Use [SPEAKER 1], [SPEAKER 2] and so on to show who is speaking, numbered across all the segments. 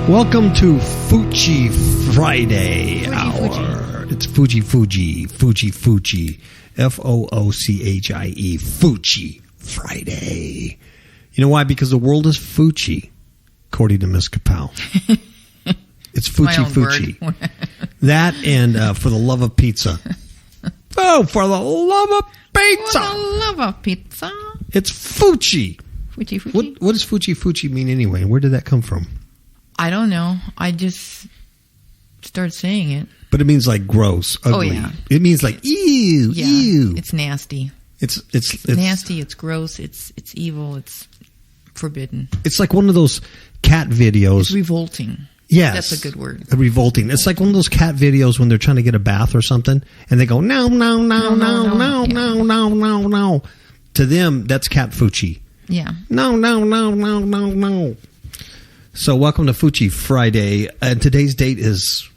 [SPEAKER 1] Welcome to Fuji Friday Hour. It's Fuji. F-O-O-C-H-I-E. Fuji Friday. You know why? Because the world is Fuji, according to Miss KAPOW. It's Fuji. That and For the Love of Pizza. Oh, for the love of pizza.
[SPEAKER 2] For the love of pizza.
[SPEAKER 1] It's Fuji.
[SPEAKER 2] Fuji.
[SPEAKER 1] What does Fuji mean anyway? Where did that come from?
[SPEAKER 2] I don't know. I just started saying it.
[SPEAKER 1] But it means like gross, ugly.
[SPEAKER 2] Oh, yeah.
[SPEAKER 1] It means like ew,
[SPEAKER 2] yeah,
[SPEAKER 1] ew.
[SPEAKER 2] It's nasty.
[SPEAKER 1] It's
[SPEAKER 2] nasty. It's gross. It's evil. It's forbidden.
[SPEAKER 1] It's like one of those cat videos.
[SPEAKER 2] It's revolting.
[SPEAKER 1] Yes.
[SPEAKER 2] That's a good word.
[SPEAKER 1] Revolting. It's like one of those cat videos when they're trying to get a bath or something, and they go, no. To them, that's cat Fuji.
[SPEAKER 2] Yeah.
[SPEAKER 1] No. So welcome to Fuji Friday. And today's date is?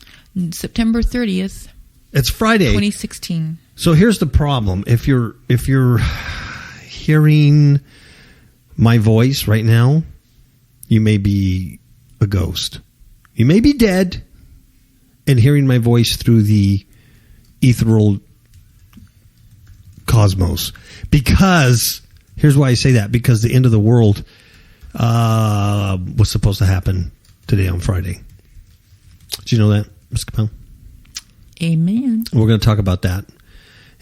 [SPEAKER 2] September 30th.
[SPEAKER 1] It's Friday.
[SPEAKER 2] 2016.
[SPEAKER 1] So here's the problem. If you're hearing my voice right now, you may be a ghost. You may be dead and hearing my voice through the ethereal cosmos. Because, here's why I say that. Because the end of the world was supposed to happen today on Friday. Did you know that, Ms. KAPOW?
[SPEAKER 2] Amen.
[SPEAKER 1] We're going to talk about that.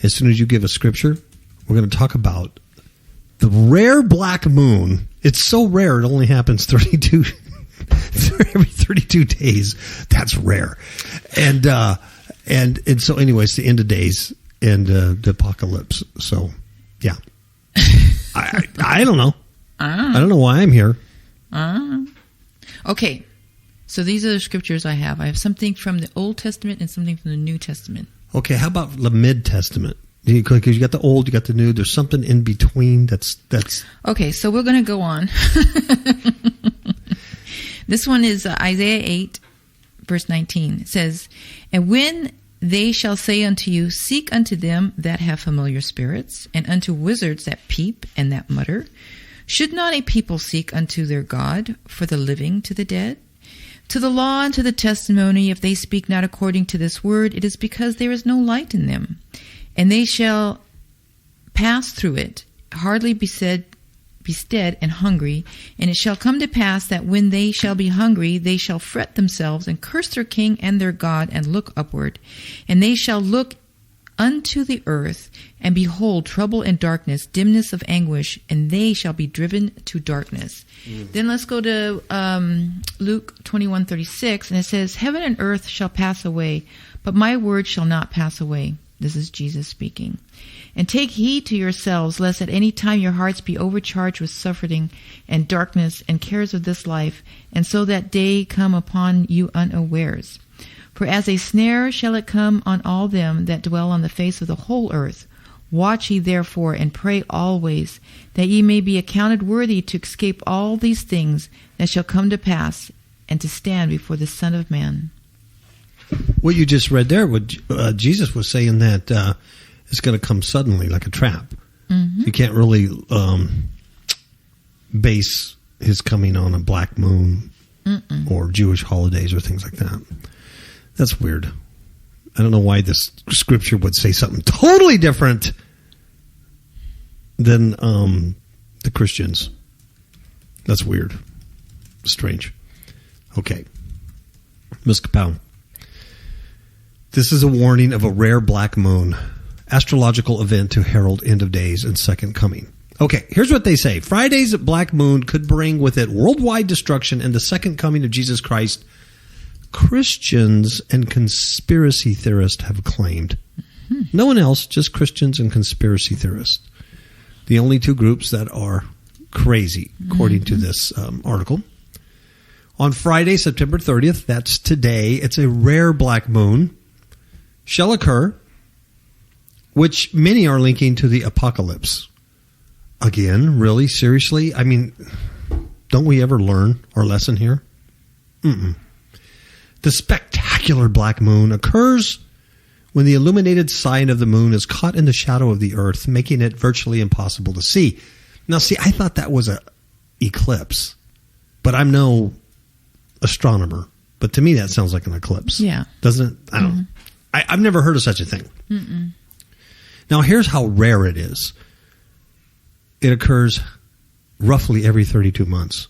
[SPEAKER 1] As soon as you give a scripture, we're going to talk about the rare black moon. It's so rare, it only happens every 32 days. That's rare. And so anyway, it's the end of days and the apocalypse. So, yeah. I don't know. I don't know why I'm here.
[SPEAKER 2] Okay. So these are the scriptures I have. I have something from the Old Testament and something from the New Testament. Okay,
[SPEAKER 1] how about the Mid-Testament? Because you got the Old, you got the New. There's something in between that's...
[SPEAKER 2] Okay, so we're going to go on. This one is Isaiah 8, verse 19. It says, "And when they shall say unto you, seek unto them that have familiar spirits, and unto wizards that peep and that mutter, should not a people seek unto their God for the living to the dead? To the law and to the testimony, if they speak not according to this word, it is because there is no light in them. And they shall pass through it, hardly bestead and hungry. And it shall come to pass that when they shall be hungry, they shall fret themselves and curse their king and their God and look upward. And they shall look unto the earth, and behold trouble and darkness, dimness of anguish, and they shall be driven to darkness." Then let's go to Luke 21:36, and it says, "Heaven and earth shall pass away, but my word shall not pass away." This is Jesus speaking. "And take heed to yourselves, lest at any time your hearts be overcharged with suffering and darkness and cares of this life, and so that day come upon you unawares. For as a snare shall it come on all them that dwell on the face of the whole earth. Watch ye therefore, and pray always, that ye may be accounted worthy to escape all these things that shall come to pass, and to stand before the Son of Man."
[SPEAKER 1] What you just read there, Jesus was saying that it's going to come suddenly, like a trap. Mm-hmm. You can't really base his coming on a black moon or Jewish holidays or things like that. That's weird. I don't know why this scripture would say something totally different than the Christians. That's weird. Strange. Okay. Ms. KAPOW. This is a warning of a rare black moon, astrological event to herald end of days and second coming. Okay, here's what they say. Friday's black moon could bring with it worldwide destruction and the second coming of Jesus Christ. Christians and conspiracy theorists have claimed. Mm-hmm. No one else, just Christians and conspiracy theorists. The only two groups that are crazy, according to this article. On Friday, September 30th, that's today, it's a rare black moon, shall occur, which many are linking to the apocalypse. Again, really? Seriously? I mean, don't we ever learn our lesson here? The spectacular black moon occurs when the illuminated side of the moon is caught in the shadow of the earth, making it virtually impossible to see. Now, see, I thought that was an eclipse, but I'm no astronomer, but to me that sounds like an eclipse.
[SPEAKER 2] Yeah.
[SPEAKER 1] Doesn't it? I don't know. I've never heard of such a thing. Now, here's how rare it is. It occurs roughly every 32 months.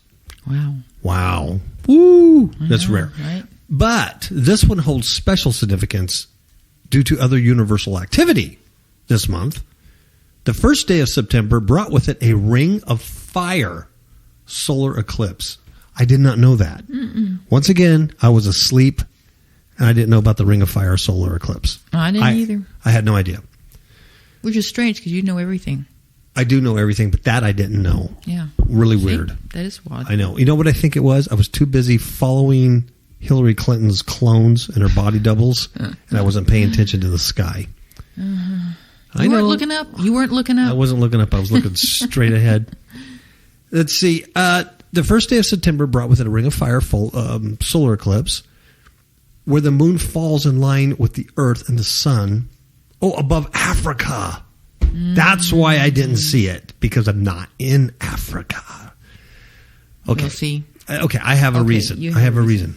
[SPEAKER 1] Wow. Woo! That's rare.
[SPEAKER 2] Right?
[SPEAKER 1] But this one holds special significance due to other universal activity this month. The first day of September brought with it a ring of fire solar eclipse. I did not know that. Once again, I was asleep, and I didn't know about the ring of fire solar eclipse.
[SPEAKER 2] I didn't either.
[SPEAKER 1] I had no idea.
[SPEAKER 2] Which is strange because you know everything.
[SPEAKER 1] I do know everything, but that I didn't know.
[SPEAKER 2] Yeah.
[SPEAKER 1] Really
[SPEAKER 2] See?
[SPEAKER 1] weird.
[SPEAKER 2] That is odd.
[SPEAKER 1] I know. You know what I think it was? I was too busy following Hillary Clinton's clones and her body doubles, and I wasn't paying attention to the sky.
[SPEAKER 2] You weren't looking up? You weren't looking up?
[SPEAKER 1] I wasn't looking up. I was looking straight ahead. Let's see. The first day of September brought with it a ring of fire solar eclipse where the moon falls in line with the earth and the sun. Oh, above Africa. That's why I didn't see it, because I'm not in Africa. Okay.
[SPEAKER 2] We'll see.
[SPEAKER 1] Okay, I have a reason. I have a reason.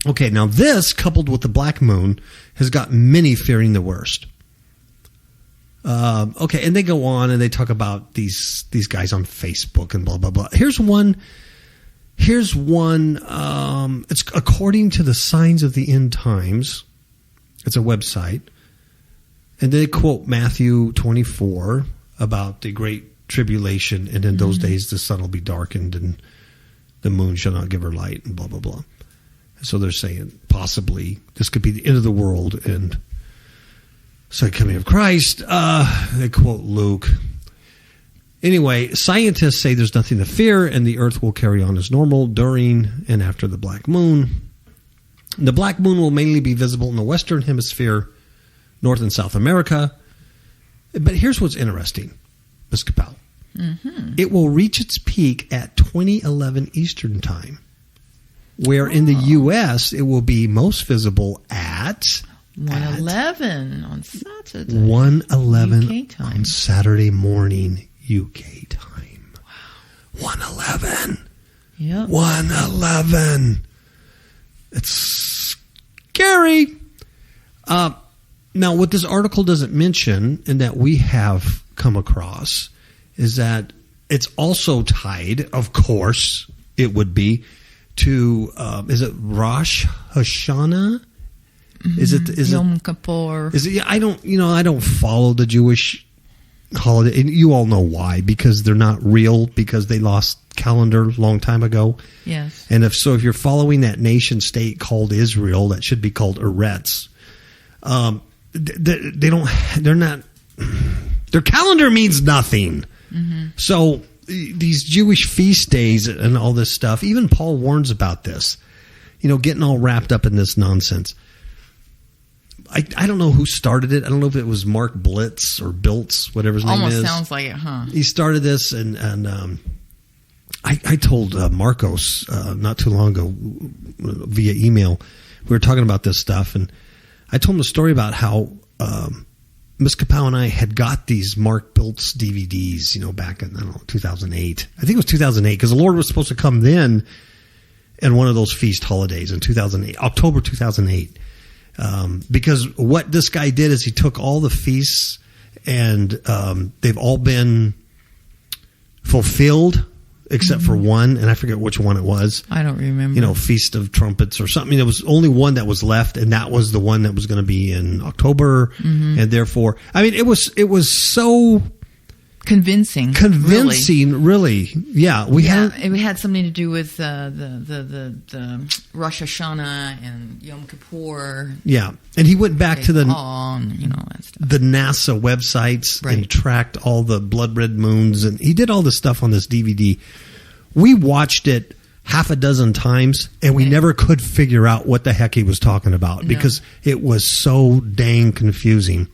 [SPEAKER 1] Okay, now this, coupled with the black moon, has got many fearing the worst. Okay, and they go on and they talk about these guys on Facebook and blah, blah, blah. Here's one. It's according to the Signs of the End Times. It's a website. And they quote Matthew 24 about the great tribulation, and in those days the sun will be darkened and the moon shall not give her light, and blah, blah, blah. So they're saying possibly this could be the end of the world and second coming of Christ. They quote Luke. Anyway, scientists say there's nothing to fear and the earth will carry on as normal during and after the black moon. The black moon will mainly be visible in the Western Hemisphere, North and South America. But here's what's interesting, Ms. KAPOW. It will reach its peak at 2011 Eastern Time, where in the U.S. it will be most visible at
[SPEAKER 2] 1:11 on Saturday.
[SPEAKER 1] 1:11
[SPEAKER 2] UK time.
[SPEAKER 1] on Saturday morning UK time. Wow. 1:11.
[SPEAKER 2] Yep.
[SPEAKER 1] 1:11. It's scary. Now, what this article doesn't mention, and that we have come across, is that it's also tied, of course, it would be, to, is it Rosh Hashanah? Is it
[SPEAKER 2] Yom Kippur?
[SPEAKER 1] Is it? Yeah, I don't follow the Jewish holiday, and you all know why, because they're not real, because they lost calendar a long time ago.
[SPEAKER 2] Yes.
[SPEAKER 1] And if you're following that nation state called Israel, that should be called Eretz. They're not. Their calendar means nothing. So these Jewish feast days and all this stuff, even Paul warns about this, getting all wrapped up in this nonsense. I don't know who started it. I don't know if it was Mark Blitz or Biltz, whatever his name is.
[SPEAKER 2] Almost sounds like it, huh?
[SPEAKER 1] He started this, and I told Marcos not too long ago via email. We were talking about this stuff, and I told him a story about how Ms. KAPOW and I had got these Mark Biltz DVDs, back in 2008. I think it was 2008, because the Lord was supposed to come then in one of those feast holidays in 2008, October 2008. Because what this guy did is he took all the feasts, and they've all been fulfilled except for one, and I forget which one it was.
[SPEAKER 2] I don't remember.
[SPEAKER 1] Feast of Trumpets or something. There was only one that was left, and that was the one that was going to be in October, and therefore, it was so
[SPEAKER 2] convincing,
[SPEAKER 1] really. Yeah,
[SPEAKER 2] it had something to do with the Rosh Hashanah and Yom Kippur.
[SPEAKER 1] Yeah, and he went back to
[SPEAKER 2] that stuff.
[SPEAKER 1] the NASA websites and tracked all the blood red moons, and he did all this stuff on this DVD. We watched it half a dozen times, and we never could figure out what the heck he was talking about because it was so dang confusing.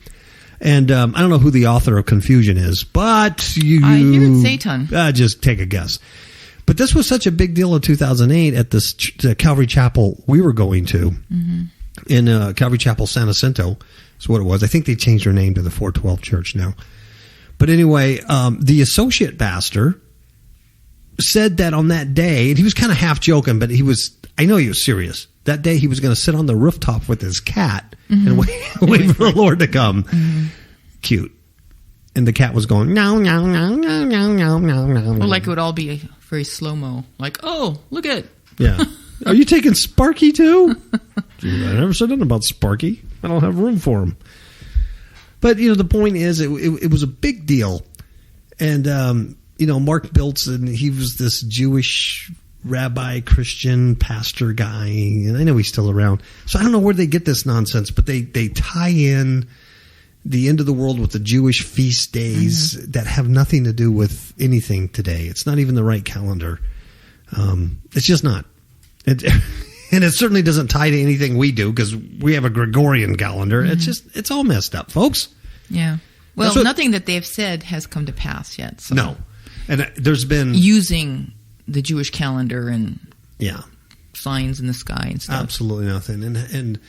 [SPEAKER 1] And I don't know who the author of Confusion is, but
[SPEAKER 2] I hear it's Satan.
[SPEAKER 1] Just take a guess. But this was such a big deal in 2008 at this Calvary Chapel we were going to in Calvary Chapel, San Jacinto. That's what it was. I think they changed their name to the 412 Church now. But anyway, the associate pastor said that on that day, and he was kind of half joking, but he was I know he was serious. That day he was going to sit on the rooftop with his cat and wait for the Lord to come. Cute. And the cat was going, no, no, no, no, no, no, no, no.
[SPEAKER 2] Or like it would all be very slow-mo. Like, oh, look at...
[SPEAKER 1] Yeah. Are you taking Sparky too? Dude, I never said nothing about Sparky. I don't have room for him. But, the point is, it was a big deal. And, Mark Biltzen, he was this Jewish rabbi, Christian pastor guy. And I know he's still around. So I don't know where they get this nonsense, but they tie in the end of the world with the Jewish feast days that have nothing to do with anything today. It's not even the right calendar. It's just not. And it certainly doesn't tie to anything we do because we have a Gregorian calendar. It's all messed up, folks.
[SPEAKER 2] Yeah. Well, nothing that they've said has come to pass yet. So.
[SPEAKER 1] No. And there's been...
[SPEAKER 2] Using the Jewish calendar and signs in the sky and stuff.
[SPEAKER 1] Absolutely nothing. And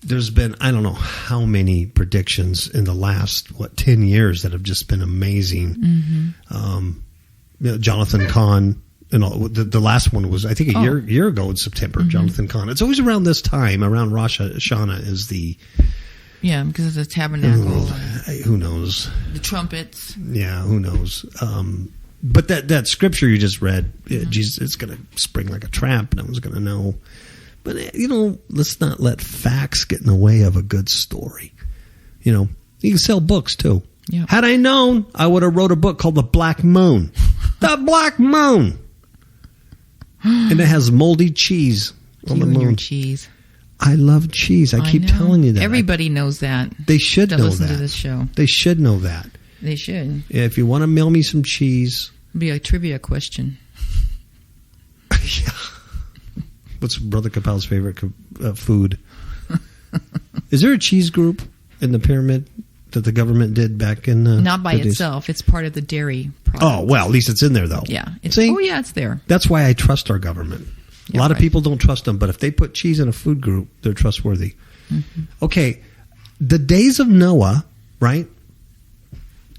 [SPEAKER 1] there's been, I don't know how many predictions in the last, 10 years that have just been amazing. Jonathan Cahn, the last one was, I think, a year ago in September, Jonathan Cahn. It's always around this time, around Rosh Hashanah is the...
[SPEAKER 2] Yeah, because of the tabernacle.
[SPEAKER 1] Who knows?
[SPEAKER 2] The trumpets.
[SPEAKER 1] Yeah, who knows? But that scripture you just read, Jesus is going to spring like a trap. No one's going to know. But, let's not let facts get in the way of a good story. You can sell books, too.
[SPEAKER 2] Yeah.
[SPEAKER 1] Had I known, I would have wrote a book called The Black Moon. The Black Moon! And it has moldy cheese on the moon.
[SPEAKER 2] Your cheese.
[SPEAKER 1] I love cheese. I keep telling you that.
[SPEAKER 2] Everybody knows that.
[SPEAKER 1] They should know that.
[SPEAKER 2] Listen to this show.
[SPEAKER 1] They should know that.
[SPEAKER 2] They should.
[SPEAKER 1] Yeah, if you want to mail me some cheese.
[SPEAKER 2] It'll be a trivia question.
[SPEAKER 1] Yeah. What's Brother KAPOW's favorite food? Is there a cheese group in the pyramid that the government did back in the
[SPEAKER 2] Not by
[SPEAKER 1] 50s?
[SPEAKER 2] itself. It's part of the dairy product.
[SPEAKER 1] Oh, well, at least it's in there, though.
[SPEAKER 2] Yeah.
[SPEAKER 1] See?
[SPEAKER 2] Oh, yeah, it's there.
[SPEAKER 1] That's why I trust our government. A lot of people don't trust them, but if they put cheese in a food group, they're trustworthy. Okay, the days of Noah, right?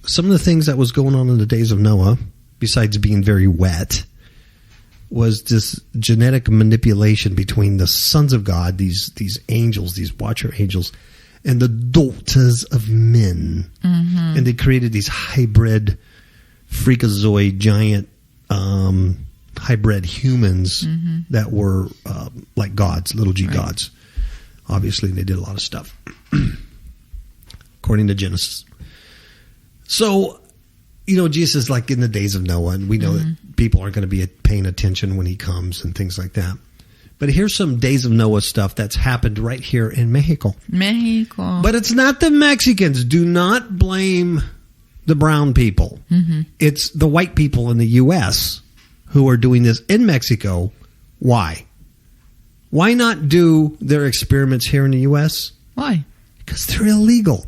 [SPEAKER 1] Some of the things that was going on in the days of Noah, besides being very wet, was this genetic manipulation between the sons of God, these angels, these watcher angels, and the daughters of men. And they created these hybrid, freakazoid, giant hybrid humans that were like gods, little g gods. Obviously, they did a lot of stuff, according to Genesis. So, Jesus is like in the days of Noah, and we know that people aren't going to be paying attention when he comes and things like that. But here's some days of Noah stuff that's happened right here in Mexico. But it's not the Mexicans. Do not blame the brown people. It's the white people in the U.S. who are doing this in Mexico. Why? Why not do their experiments here in the U.S.?
[SPEAKER 2] Why?
[SPEAKER 1] Because they're illegal.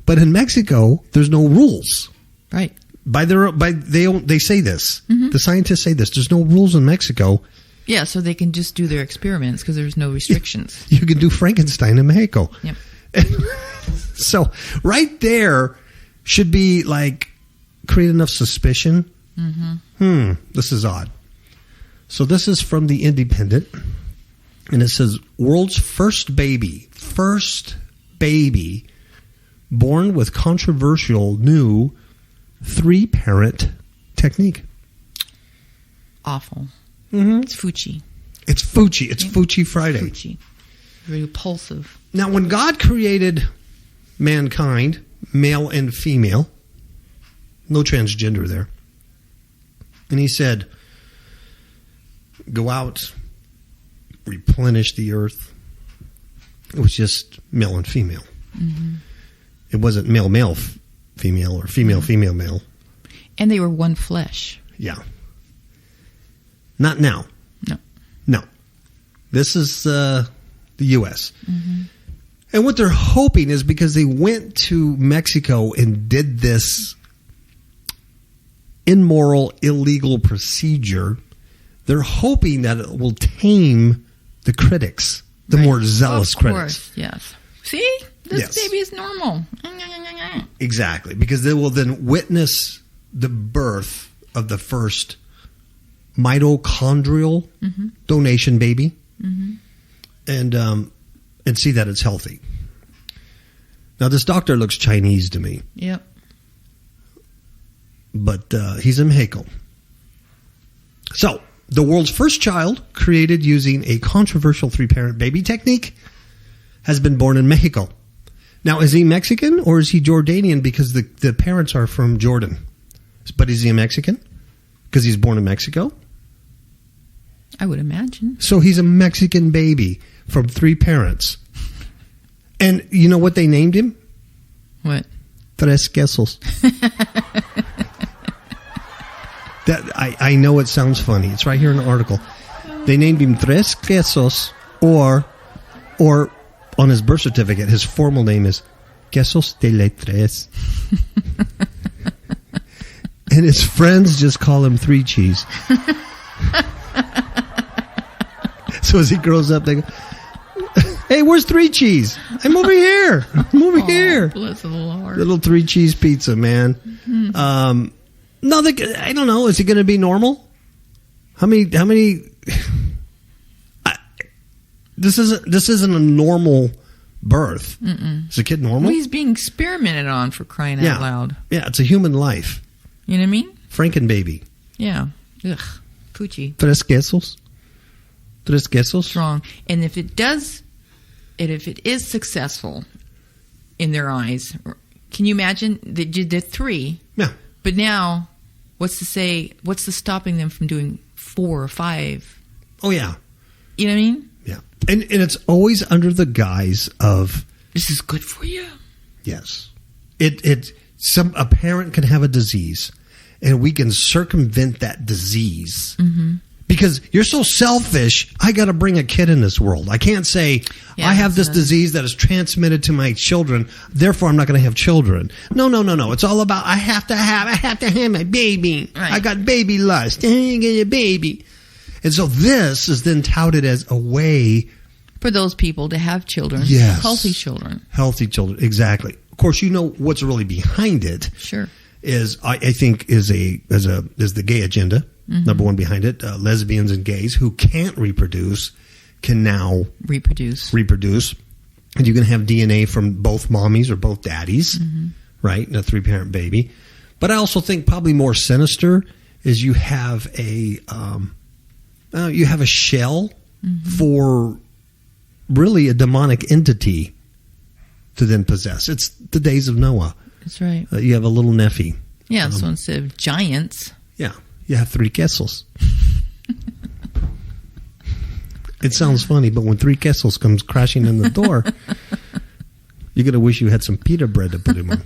[SPEAKER 1] But in Mexico, there's no rules.
[SPEAKER 2] Right.
[SPEAKER 1] They say this. The scientists say this. There's no rules in Mexico.
[SPEAKER 2] Yeah, so they can just do their experiments because there's no restrictions.
[SPEAKER 1] You can do Frankenstein in Mexico.
[SPEAKER 2] Yep.
[SPEAKER 1] So right there should be like create enough suspicion. This is odd. So this is from the Independent, and it says world's first baby born with controversial new 3-parent technique.
[SPEAKER 2] Awful. It's Fuchi.
[SPEAKER 1] It's Fuchi. It's Fuchi Friday.
[SPEAKER 2] Fuchi. Very repulsive.
[SPEAKER 1] Now, when God created mankind, male and female, no transgender there, and he said, go out, replenish the earth, it was just male and female. It wasn't male, female, or female, male.
[SPEAKER 2] And they were one flesh.
[SPEAKER 1] Yeah. Not now. No. This is the U.S. And what they're hoping is because they went to Mexico and did this immoral, illegal procedure, they're hoping that it will tame the critics, the more zealous critics.
[SPEAKER 2] Of course, yes. See? This baby is normal.
[SPEAKER 1] Exactly. Because they will then witness the birth of the first mitochondrial donation baby. and see that it's healthy. Now, this doctor looks Chinese to me.
[SPEAKER 2] Yep.
[SPEAKER 1] But he's in Mexico. So, the world's first child, created using a controversial 3-parent baby technique, has been born in Mexico. Now, is he Mexican or is he Jordanian because the parents are from Jordan? But is he a Mexican because he's born in Mexico?
[SPEAKER 2] I would imagine.
[SPEAKER 1] So he's a Mexican baby from 3 parents. And you know what they named him?
[SPEAKER 2] What?
[SPEAKER 1] Tres quesos. That I know it sounds funny. It's right here in the article. They named him Tres quesos, or on his birth certificate, his formal name is Quesos de la Tres. And his friends just call him 3 cheese. So as he grows up, they go, "Hey, where's 3 cheese? I'm over here. I'm over here."
[SPEAKER 2] Bless the Lord.
[SPEAKER 1] Little 3 cheese pizza, man. Mm-hmm. No, I don't know. Is it going to be normal? How many? This isn't a normal birth. Mm-mm. Is the kid normal?
[SPEAKER 2] Well, he's being experimented on, for crying out loud.
[SPEAKER 1] Yeah, it's a human life.
[SPEAKER 2] You know what I mean?
[SPEAKER 1] Frankenbaby.
[SPEAKER 2] Yeah. Ugh. Coochie.
[SPEAKER 1] Tres quesos. Tres quesos.
[SPEAKER 2] Strong. And if it is successful in their eyes, can you imagine that you did 3?
[SPEAKER 1] Yeah.
[SPEAKER 2] But now, what's the stopping them from doing 4 or 5?
[SPEAKER 1] Oh, yeah.
[SPEAKER 2] You know what I mean?
[SPEAKER 1] Yeah. And it's always under the guise of,
[SPEAKER 2] this is good for you.
[SPEAKER 1] Yes. A parent can have a disease, and we can circumvent that disease. Mm-hmm. Because you're so selfish, I got to bring a kid in this world. I can't say, I have this disease that is transmitted to my children, therefore I'm not going to have children. No. It's all about, I have to have my baby. Right. I got baby lust. I get a baby. And so this is then touted as a way
[SPEAKER 2] for those people to have children.
[SPEAKER 1] Yes.
[SPEAKER 2] Healthy children.
[SPEAKER 1] Healthy children, exactly. Of course, you know what's really behind it.
[SPEAKER 2] Sure.
[SPEAKER 1] Is I think is the gay agenda. Mm-hmm. Number one behind it, lesbians and gays who can't reproduce can now reproduce, and you can have DNA from both mommies or both daddies, right? In a 3-parent baby. But I also think probably more sinister is you have a shell for really a demonic entity to then possess. It's the days of Noah.
[SPEAKER 2] That's right.
[SPEAKER 1] You have a little Nephi.
[SPEAKER 2] Yeah. So instead of giants,
[SPEAKER 1] you have 3 quesos. It sounds funny, but when 3 quesos comes crashing in the door, you're going to wish you had some pita bread to put him on.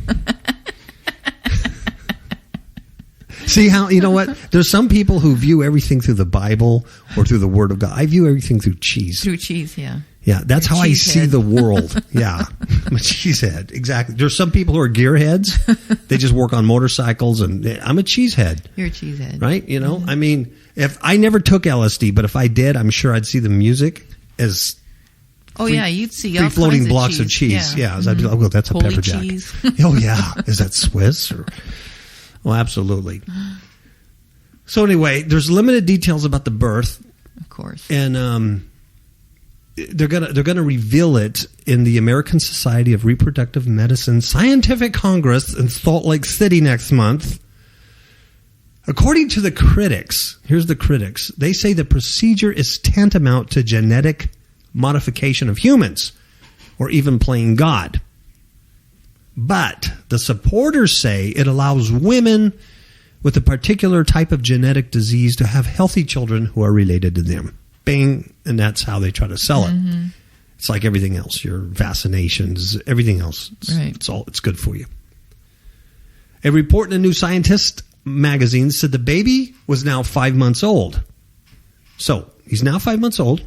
[SPEAKER 1] See how, you know what? There's some people who view everything through the Bible or through the Word of God. I view everything through cheese.
[SPEAKER 2] Through cheese, yeah.
[SPEAKER 1] Yeah, that's how I see the world. Yeah, I'm a cheesehead. Exactly. There's some people who are gearheads. They just work on motorcycles, and I'm a cheesehead.
[SPEAKER 2] You're a cheesehead.
[SPEAKER 1] Right? You know, I mean, if I never took LSD, but if I did, I'm sure I'd see the music as
[SPEAKER 2] you'd see
[SPEAKER 1] free floating blocks of cheese. Yeah, I'd be like, oh, that's a
[SPEAKER 2] Holy
[SPEAKER 1] pepper jack.
[SPEAKER 2] Cheese.
[SPEAKER 1] Oh, yeah. Is that Swiss? Oh, absolutely. So anyway, there's limited details about the birth.
[SPEAKER 2] Of course.
[SPEAKER 1] And they're gonna reveal it in the American Society of Reproductive Medicine Scientific Congress in Salt Lake City next month. According to the critics, here's the critics. They say the procedure is tantamount to genetic modification of humans, or even playing God. But the supporters say it allows women with a particular type of genetic disease to have healthy children who are related to them. Bing, and that's how they try to sell it. Mm-hmm. It's like everything else, your vaccinations, everything else. It's good for you. A report in a New Scientist magazine said the baby was now 5 months old. So he's now 5 months old.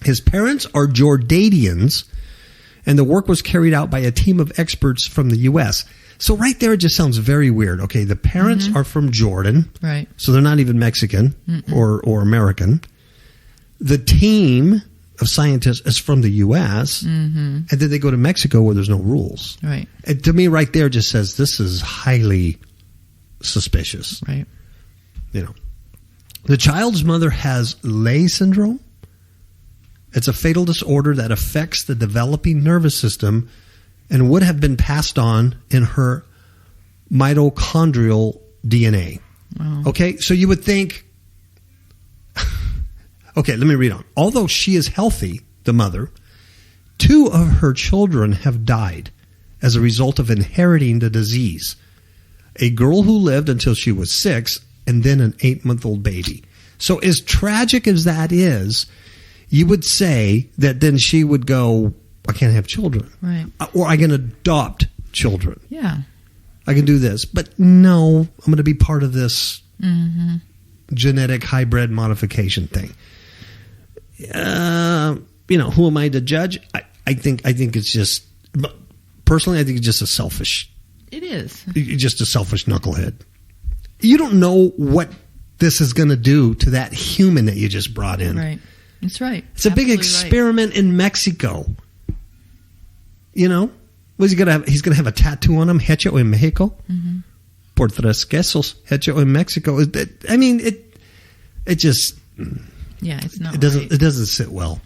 [SPEAKER 1] His parents are Jordanians, and the work was carried out by a team of experts from the U.S. So right there, it just sounds very weird. Okay, the parents are from Jordan,
[SPEAKER 2] right?
[SPEAKER 1] So they're not even Mexican or American. The team of scientists is from the U.S., and then they go to Mexico where there's no rules.
[SPEAKER 2] Right.
[SPEAKER 1] And to me, right there, just says this is highly suspicious.
[SPEAKER 2] Right.
[SPEAKER 1] You know, the child's mother has Leigh syndrome. It's a fatal disorder that affects the developing nervous system and would have been passed on in her mitochondrial DNA.
[SPEAKER 2] Wow.
[SPEAKER 1] Okay, so you would think... Okay, let me read on. Although she is healthy, the mother, 2 of her children have died as a result of inheriting the disease. A girl who lived until she was 6, and then an 8-month-old baby. So as tragic as that is, you would say that then she would go, I can't have children.
[SPEAKER 2] Right.
[SPEAKER 1] Or I can adopt children.
[SPEAKER 2] Yeah.
[SPEAKER 1] I can do this. But no, I'm going to be part of this genetic hybrid modification thing. Who am I to judge? I think it's just, personally, I think it's just a selfish.
[SPEAKER 2] It is.
[SPEAKER 1] Just a selfish knucklehead. You don't know what this is going to do to that human that you just brought in.
[SPEAKER 2] Right. That's right.
[SPEAKER 1] It's a big experiment in Mexico. You know? What's he going to have? He's going to have a tattoo on him, hecho en Mexico. Mm-hmm. Por 3 quesos, hecho en Mexico. I mean, it just...
[SPEAKER 2] Yeah, it's not.
[SPEAKER 1] It doesn't.
[SPEAKER 2] Right.
[SPEAKER 1] It doesn't sit well.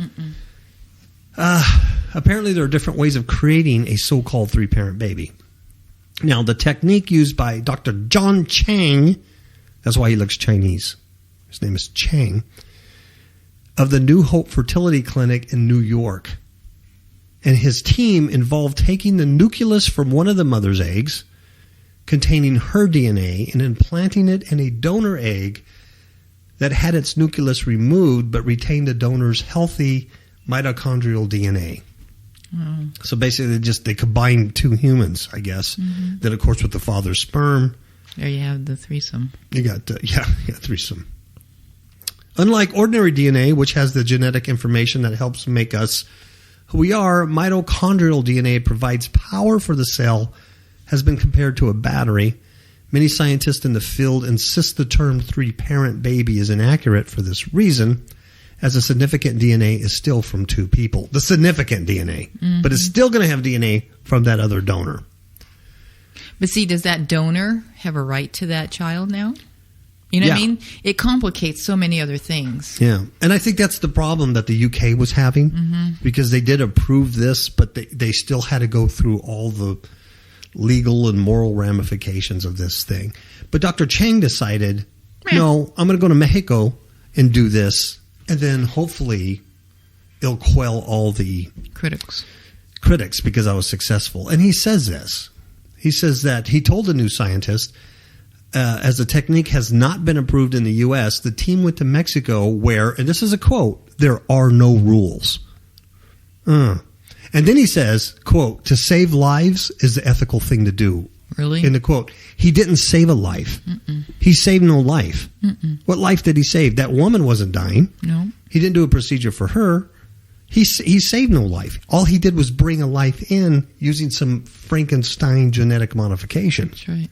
[SPEAKER 1] Apparently, there are different ways of creating a so-called 3-parent baby. Now, the technique used by Dr. John Chang, that's why he looks Chinese. His name is Chang, of the New Hope Fertility Clinic in New York, and his team involved taking the nucleus from one of the mother's eggs, containing her DNA, and implanting it in a donor egg that had its nucleus removed but retained the donor's healthy mitochondrial DNA. So basically, they combined 2 humans, I guess. Mm-hmm. Then, of course, with the father's sperm.
[SPEAKER 2] There you have the threesome.
[SPEAKER 1] You got threesome. Unlike ordinary DNA, which has the genetic information that helps make us who we are, mitochondrial DNA provides power for the cell, has been compared to a battery. Many scientists in the field insist the term 3-parent baby is inaccurate for this reason, as the significant DNA is still from 2 people. The significant DNA. Mm-hmm. But it's still going to have DNA from that other donor.
[SPEAKER 2] But see, does that donor have a right to that child now? You know what I mean? It complicates so many other things.
[SPEAKER 1] Yeah. And I think that's the problem that the UK was having, because they did approve this, but they still had to go through all the legal and moral ramifications of this thing. But Dr. Chang decided, no, I'm going to go to Mexico and do this, and then hopefully it'll quell all the critics because I was successful. And he says this. He says that he told the New Scientist, as the technique has not been approved in the U.S., the team went to Mexico where, and this is a quote, there are no rules. And then he says, quote, to save lives is the ethical thing to do.
[SPEAKER 2] Really?
[SPEAKER 1] In the quote, he didn't save a life. He saved no life. What life did he save? That woman wasn't dying.
[SPEAKER 2] No.
[SPEAKER 1] He didn't do a procedure for her. He saved no life. All he did was bring a life in using some Frankenstein genetic modification.
[SPEAKER 2] That's right.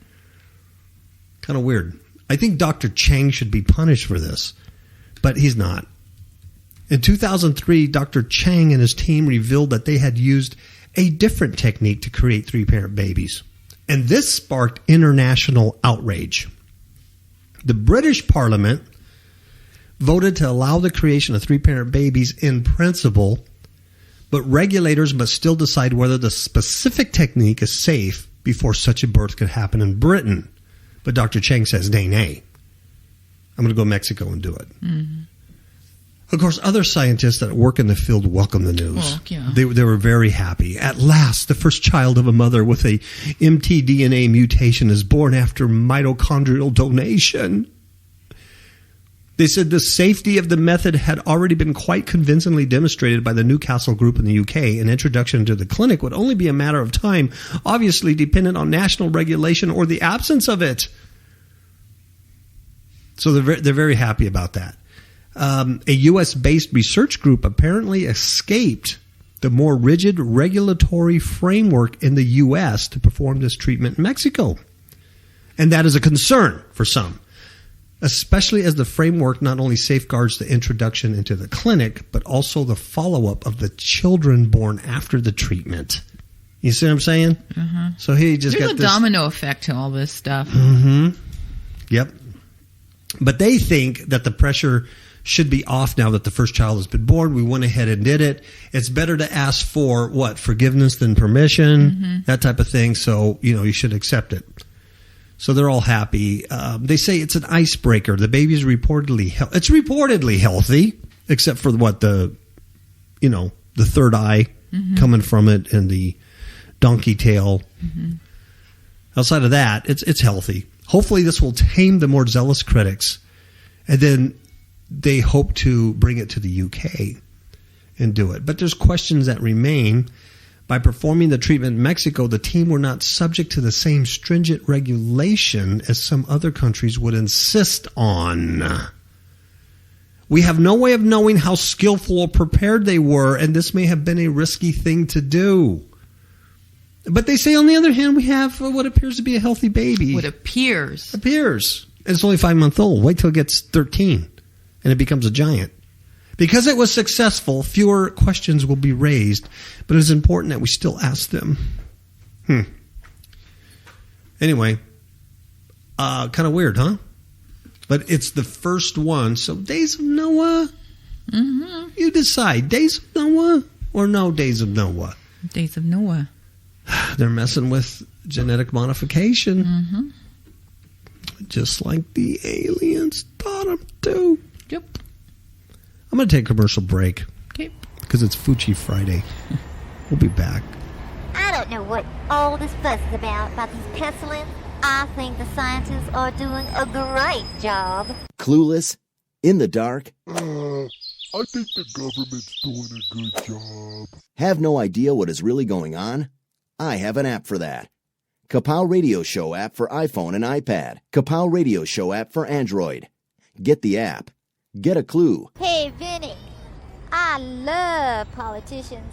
[SPEAKER 1] Kind of weird. I think Dr. Chang should be punished for this, but he's not. In 2003, Dr. Chang and his team revealed that they had used a different technique to create 3-parent babies. And this sparked international outrage. The British Parliament voted to allow the creation of 3-parent babies in principle, but regulators must still decide whether the specific technique is safe before such a birth could happen in Britain. But Dr. Chang says, nay. I'm going to go to Mexico and do it. Mm-hmm. Of course, other scientists that work in the field welcome the news.
[SPEAKER 2] Well, yeah.
[SPEAKER 1] They were very happy. At last, the first child of a mother with a mtDNA mutation is born after mitochondrial donation. They said the safety of the method had already been quite convincingly demonstrated by the Newcastle group in the UK. An introduction to the clinic would only be a matter of time, obviously dependent on national regulation or the absence of it. So they're very happy about that. A U.S.-based research group apparently escaped the more rigid regulatory framework in the U.S. to perform this treatment in Mexico. And that is a concern for some, especially as the framework not only safeguards the introduction into the clinic, but also the follow-up of the children born after the treatment. You see what I'm saying? Mm-hmm. So he just
[SPEAKER 2] There's
[SPEAKER 1] got
[SPEAKER 2] a domino effect to all this stuff.
[SPEAKER 1] Mm-hmm. Yep. But they think that the pressure should be off now that the first child has been born. We went ahead and did it. It's better to ask for forgiveness than permission, that type of thing. So, you should accept it. So they're all happy. They say it's an icebreaker. The baby's reportedly healthy, except for the third eye coming from it and the donkey tail. Outside of that, it's healthy. Hopefully this will tame the more zealous critics. And then they hope to bring it to the UK and do it. But there's questions that remain. By performing the treatment in Mexico, the team were not subject to the same stringent regulation as some other countries would insist on. We have no way of knowing how skillful or prepared they were, and this may have been a risky thing to do. But they say, on the other hand, we have what appears to be a healthy baby.
[SPEAKER 2] What appears.
[SPEAKER 1] Appears. It's only 5 months old. Wait till it gets 13, and it becomes a giant. Because it was successful, fewer questions will be raised, but it's important that we still ask them. Anyway, kind of weird, huh? But it's the first one, so Days of Noah, you decide. Days of Noah or no Days of Noah?
[SPEAKER 2] Days of Noah.
[SPEAKER 1] They're messing with genetic modification, just like the aliens taught them to.
[SPEAKER 2] Yep.
[SPEAKER 1] I'm going to take a commercial break.
[SPEAKER 2] Okay.
[SPEAKER 1] Because it's Fuchi Friday. We'll be back.
[SPEAKER 3] I don't know what all this fuss is about these penicillins. I think the scientists are doing a great job.
[SPEAKER 4] Clueless? In the dark?
[SPEAKER 5] I think the government's doing a good job.
[SPEAKER 4] Have no idea what is really going on? I have an app for that. KAPOW Radio Show app for iPhone and iPad. KAPOW Radio Show app for Android. Get the app. Get a clue.
[SPEAKER 3] Hey, Vinny, I love politicians.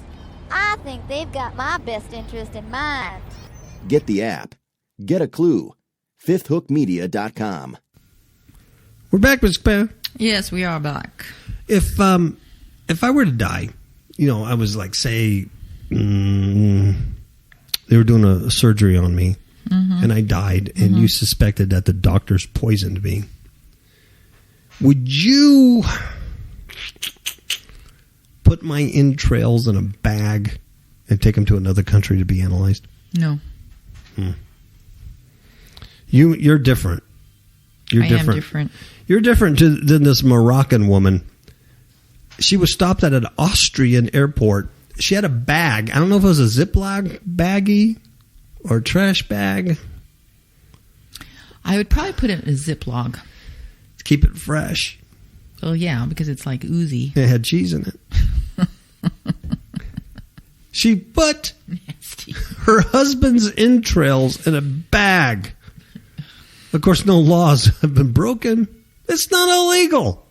[SPEAKER 3] I think they've got my best interest in mind.
[SPEAKER 4] Get the app. Get a clue. FifthHookMedia.com.
[SPEAKER 1] We're back, Mr. Pan.
[SPEAKER 2] Yes, we are back.
[SPEAKER 1] If I were to die, I was like, say, they were doing a surgery on me, and I died, and you suspected that the doctors poisoned me. Would you put my entrails in a bag and take them to another country to be analyzed?
[SPEAKER 2] No.
[SPEAKER 1] You're different. I am different. You're different than this Moroccan woman. She was stopped at an Austrian airport. She had a bag. I don't know if it was a Ziploc baggie or a trash bag.
[SPEAKER 2] I would probably put it in a Ziploc.
[SPEAKER 1] Keep it fresh.
[SPEAKER 2] Oh, yeah, because it's like oozy.
[SPEAKER 1] It had cheese in it. She put her husband's entrails in a bag. Of course, no laws have been broken. It's not illegal.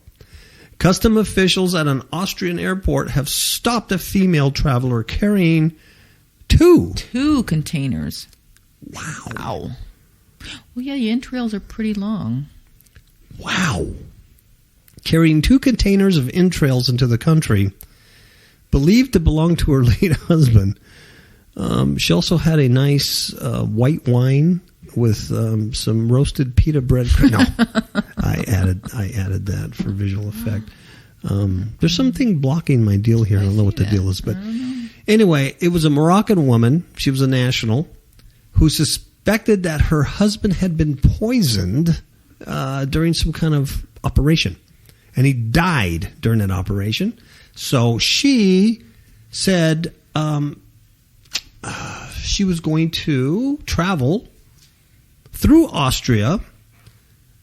[SPEAKER 1] Custom officials at an Austrian airport have stopped a female traveler carrying two
[SPEAKER 2] containers. Wow. Well, yeah, your entrails are pretty long.
[SPEAKER 1] Wow. Carrying 2 containers of entrails into the country, believed to belong to her late husband. She also had a nice white wine with some roasted pita bread. No, I added that for visual effect. There's something blocking my deal here. I don't know what the deal is, but anyway, it was a Moroccan woman. She was a national who suspected that her husband had been poisoned during some kind of operation, and he died during that operation. So she said she was going to travel through Austria,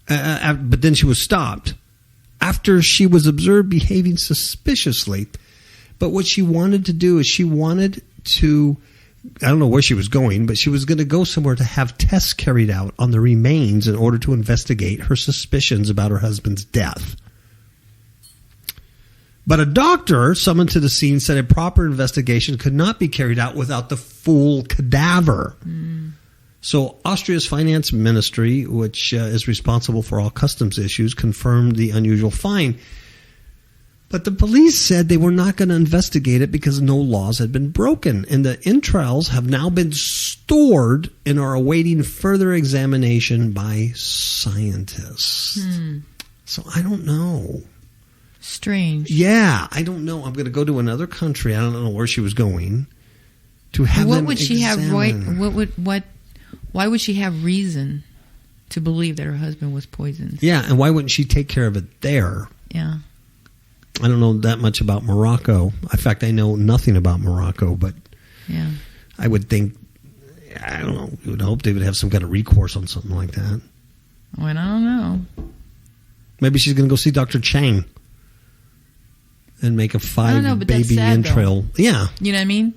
[SPEAKER 1] but then she was stopped after she was observed behaving suspiciously. But what she wanted to do is she wanted to, I don't know where she was going, but she was going to go somewhere to have tests carried out on the remains in order to investigate her suspicions about her husband's death. But a doctor summoned to the scene said a proper investigation could not be carried out without the full cadaver. So Austria's finance ministry, which is responsible for all customs issues, confirmed the unusual find. But the police said they were not going to investigate it because no laws had been broken. And the entrails have now been stored and are awaiting further examination by scientists. So I don't know.
[SPEAKER 2] Strange.
[SPEAKER 1] Yeah, I don't know. I'm going to go to another country. I don't know where she was going to have
[SPEAKER 2] What
[SPEAKER 1] them
[SPEAKER 2] would she have?
[SPEAKER 1] examine.
[SPEAKER 2] Why would she have reason to believe that her husband was poisoned?
[SPEAKER 1] Yeah, and why wouldn't she take care of it there?
[SPEAKER 2] Yeah.
[SPEAKER 1] I don't know that much about Morocco. In fact, I know nothing about Morocco, but
[SPEAKER 2] Yeah.
[SPEAKER 1] I would think, I don't know, you would hope they would have some kind of recourse on something like that.
[SPEAKER 2] Well, I don't know.
[SPEAKER 1] Maybe she's going to go see Dr. Chang and make a
[SPEAKER 2] I don't know, but that's
[SPEAKER 1] baby
[SPEAKER 2] sad,
[SPEAKER 1] entrail. Yeah,
[SPEAKER 2] You know what I mean?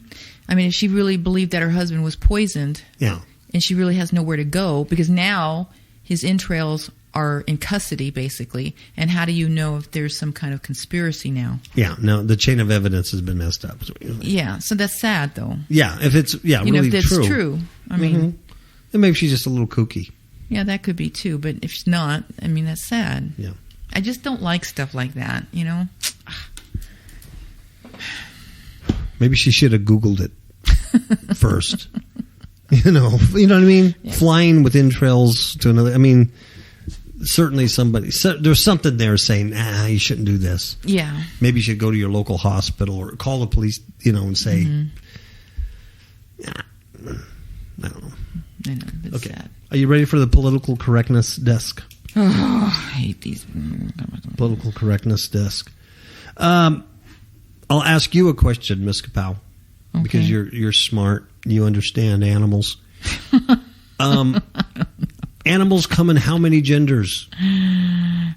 [SPEAKER 2] I mean, if she really believed that her husband was poisoned
[SPEAKER 1] yeah.
[SPEAKER 2] and she really has nowhere to go because now his entrails are in custody, basically. And how do you know if there's some kind of conspiracy now?
[SPEAKER 1] Yeah, no, the chain of evidence has been messed up.
[SPEAKER 2] Yeah, so that's sad, though.
[SPEAKER 1] Yeah, if it's really
[SPEAKER 2] If that's
[SPEAKER 1] true.
[SPEAKER 2] true. I mean,
[SPEAKER 1] And maybe she's just a little kooky.
[SPEAKER 2] yeah, that could be too. But if she's not, I mean, that's sad.
[SPEAKER 1] Yeah.
[SPEAKER 2] I just don't like stuff like that, you know?
[SPEAKER 1] Maybe she should have Googled it first. You know what I mean?
[SPEAKER 2] Yeah.
[SPEAKER 1] Flying with entrails to another. I mean, certainly there's something there saying, you shouldn't do this.
[SPEAKER 2] Yeah.
[SPEAKER 1] Maybe you should go to your local hospital or call the police, and say, I don't know.
[SPEAKER 2] I know, it's
[SPEAKER 1] Okay.
[SPEAKER 2] sad.
[SPEAKER 1] Are you ready for the political correctness desk?
[SPEAKER 2] Oh, I hate these.
[SPEAKER 1] Political correctness desk. I'll ask you a question, Ms. KAPOW, because
[SPEAKER 2] Okay.
[SPEAKER 1] you're smart. You understand animals. Animals come in how many genders?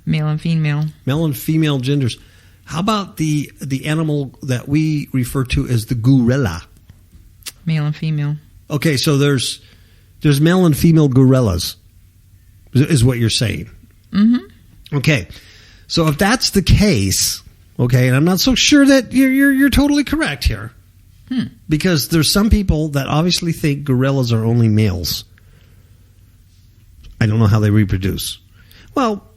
[SPEAKER 2] Male and female.
[SPEAKER 1] Male and female genders. How about the animal that we refer to as the gorilla?
[SPEAKER 2] Male and female.
[SPEAKER 1] Okay, so there's male and female gorillas, is what you're saying.
[SPEAKER 2] Mm-hmm.
[SPEAKER 1] Okay, so if that's the case, okay, and I'm not so sure that you're totally correct here, because there's some people that obviously think gorillas are only males. I don't know how they reproduce. Well,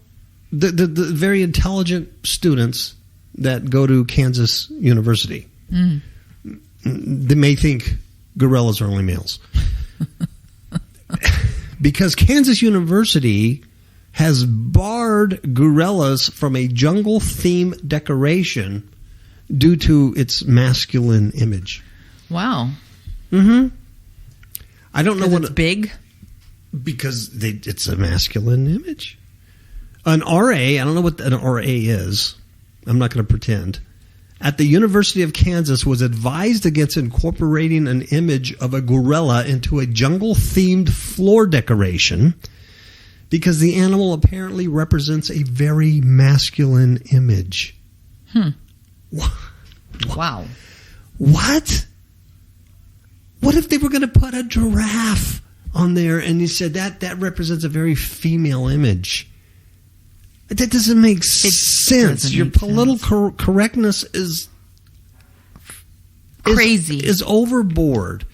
[SPEAKER 1] the very intelligent students that go to Kansas University, they may think gorillas are only males. Because Kansas University has barred gorillas from a jungle theme decoration due to its masculine image.
[SPEAKER 2] Wow.
[SPEAKER 1] I don't know what
[SPEAKER 2] it's big.
[SPEAKER 1] because it's a masculine image. An RA, I don't know what an RA is. I'm not going to pretend. At the University of Kansas was advised against incorporating an image of a gorilla into a jungle-themed floor decoration because the animal apparently represents a very masculine image.
[SPEAKER 2] Wow.
[SPEAKER 1] What? What if they were going to put a giraffe on there and you said that represents a very female image? That doesn't make sense.
[SPEAKER 2] doesn't
[SPEAKER 1] Your
[SPEAKER 2] make
[SPEAKER 1] political correctness is
[SPEAKER 2] crazy.
[SPEAKER 1] Is overboard.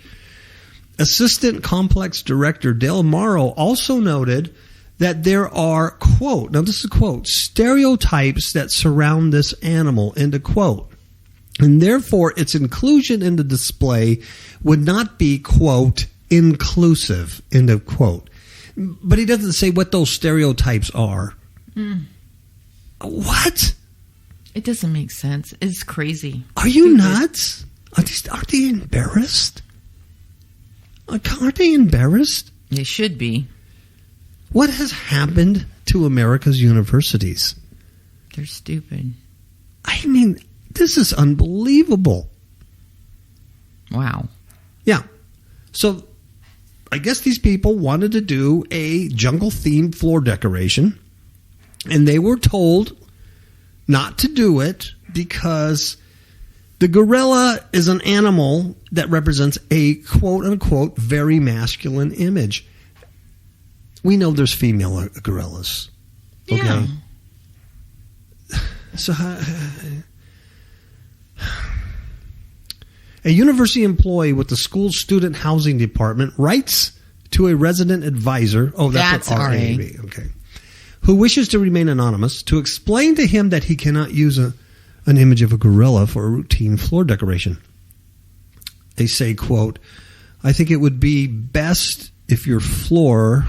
[SPEAKER 1] Assistant Complex Director Dale Morrow also noted that there are, quote, now this is a quote, stereotypes that surround this animal, end of quote. And therefore, its inclusion in the display would not be, quote, inclusive, end of quote. But he doesn't say what those stereotypes are. What?
[SPEAKER 2] It doesn't make sense. It's crazy.
[SPEAKER 1] Are you nuts? Aren't they embarrassed? Aren't they embarrassed?
[SPEAKER 2] They should be.
[SPEAKER 1] What has happened to America's universities?
[SPEAKER 2] They're stupid.
[SPEAKER 1] I mean, this is unbelievable.
[SPEAKER 2] Wow.
[SPEAKER 1] Yeah. So I guess these people wanted to do a jungle-themed floor decoration, and they were told not to do it because the gorilla is an animal that represents a quote-unquote very masculine image. We know there's female gorillas. Okay?
[SPEAKER 2] Yeah.
[SPEAKER 1] So a university employee with the school's student housing department writes to a resident advisor. Oh, that's what RA. Okay. Who wishes to remain anonymous to explain to him that he cannot use an image of a gorilla for a routine floor decoration. They say, quote, I think it would be best if your floor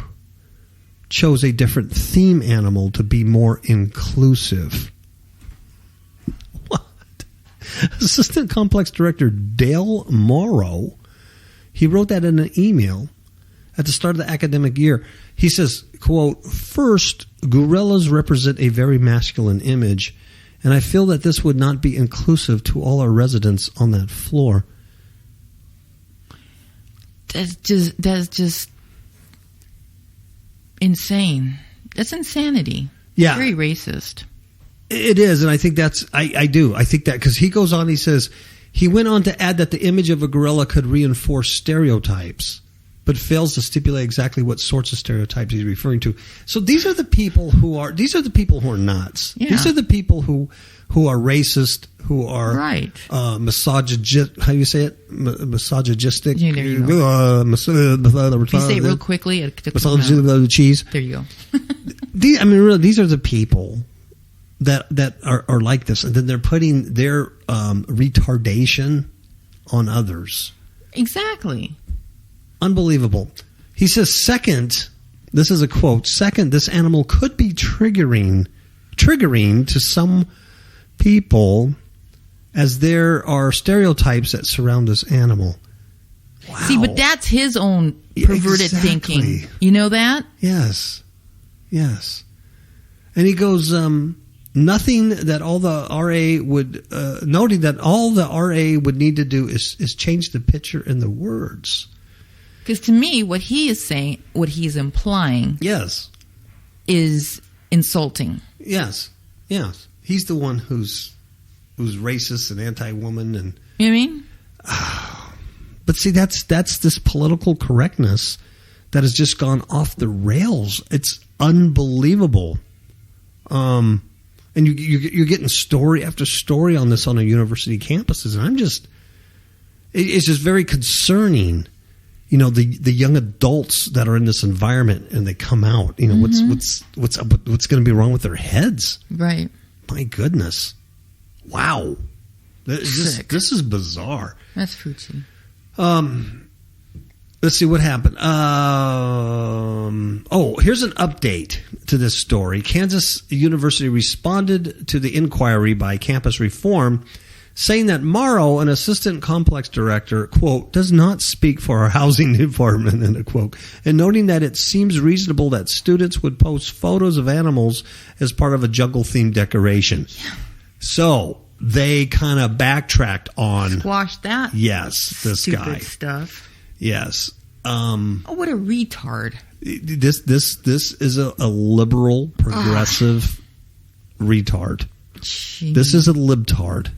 [SPEAKER 1] chose a different theme animal to be more inclusive. Assistant Complex Director Dale Morrow, he wrote that in an email at the start of the academic year. He says, quote, "First, gorillas represent a very masculine image, and I feel that this would not be inclusive to all our residents on that floor."
[SPEAKER 2] That's just insane. That's insanity.
[SPEAKER 1] Yeah.
[SPEAKER 2] Very racist.
[SPEAKER 1] It is, and I think that's, I do. I think that, because he goes on, he says, he went on to add that the image of a gorilla could reinforce stereotypes, but fails to stipulate exactly what sorts of stereotypes he's referring to. So these are the people who are nuts.
[SPEAKER 2] Yeah.
[SPEAKER 1] These are the people who are racist, who are
[SPEAKER 2] right.
[SPEAKER 1] Misogynistic. How do you say it? Misogynistic.
[SPEAKER 2] Yeah, there you go. If you say it real quickly,
[SPEAKER 1] cheese.
[SPEAKER 2] There you go.
[SPEAKER 1] Really, these are the people that are like this, and then they're putting their retardation on others.
[SPEAKER 2] Exactly.
[SPEAKER 1] Unbelievable. He says, second, this is a quote, second, this animal could be triggering to some people, as there are stereotypes that surround this animal. Wow.
[SPEAKER 2] See, but that's his own perverted thinking. You know that?
[SPEAKER 1] Yes. And he goes, nothing that all the RA would, noting that all the RA would need to do is change the picture and the words.
[SPEAKER 2] Because to me, what he is saying, what he's implying,
[SPEAKER 1] yes,
[SPEAKER 2] is insulting.
[SPEAKER 1] Yes. He's the one who's racist and anti-woman, and
[SPEAKER 2] you know what I mean?
[SPEAKER 1] But see, that's this political correctness that has just gone off the rails. It's unbelievable. And you're getting story after story on this on our university campuses, and it's just very concerning. You know, the young adults that are in this environment and they come out. You know, what's going to be wrong with their heads?
[SPEAKER 2] Right.
[SPEAKER 1] My goodness. Wow. This is bizarre.
[SPEAKER 2] That's Fucci.
[SPEAKER 1] Let's see what happened. Here's an update to this story. Kansas University responded to the inquiry by Campus Reform, saying that Morrow, an assistant complex director, quote, does not speak for our housing department, end quote, and noting that it seems reasonable that students would post photos of animals as part of a jungle-themed decoration. Yeah. So they kind of backtracked on...
[SPEAKER 2] Squash that.
[SPEAKER 1] Yes, this
[SPEAKER 2] stupid
[SPEAKER 1] guy.
[SPEAKER 2] Stuff.
[SPEAKER 1] Yes.
[SPEAKER 2] What a retard.
[SPEAKER 1] This is a liberal, progressive retard.
[SPEAKER 2] Jeez.
[SPEAKER 1] This is a libtard.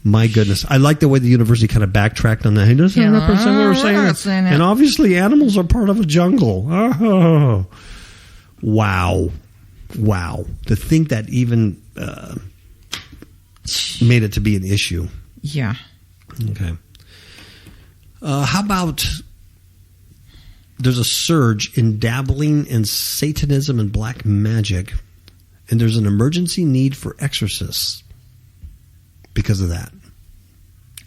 [SPEAKER 1] My goodness. I like the way the university kind of backtracked on that. He doesn't represent what we're saying. And obviously animals are part of a jungle. Oh. Wow. To think that even made it to be an issue.
[SPEAKER 2] Yeah.
[SPEAKER 1] Okay. How about there's a surge in dabbling in Satanism and black magic, and there's an emergency need for exorcists because of that.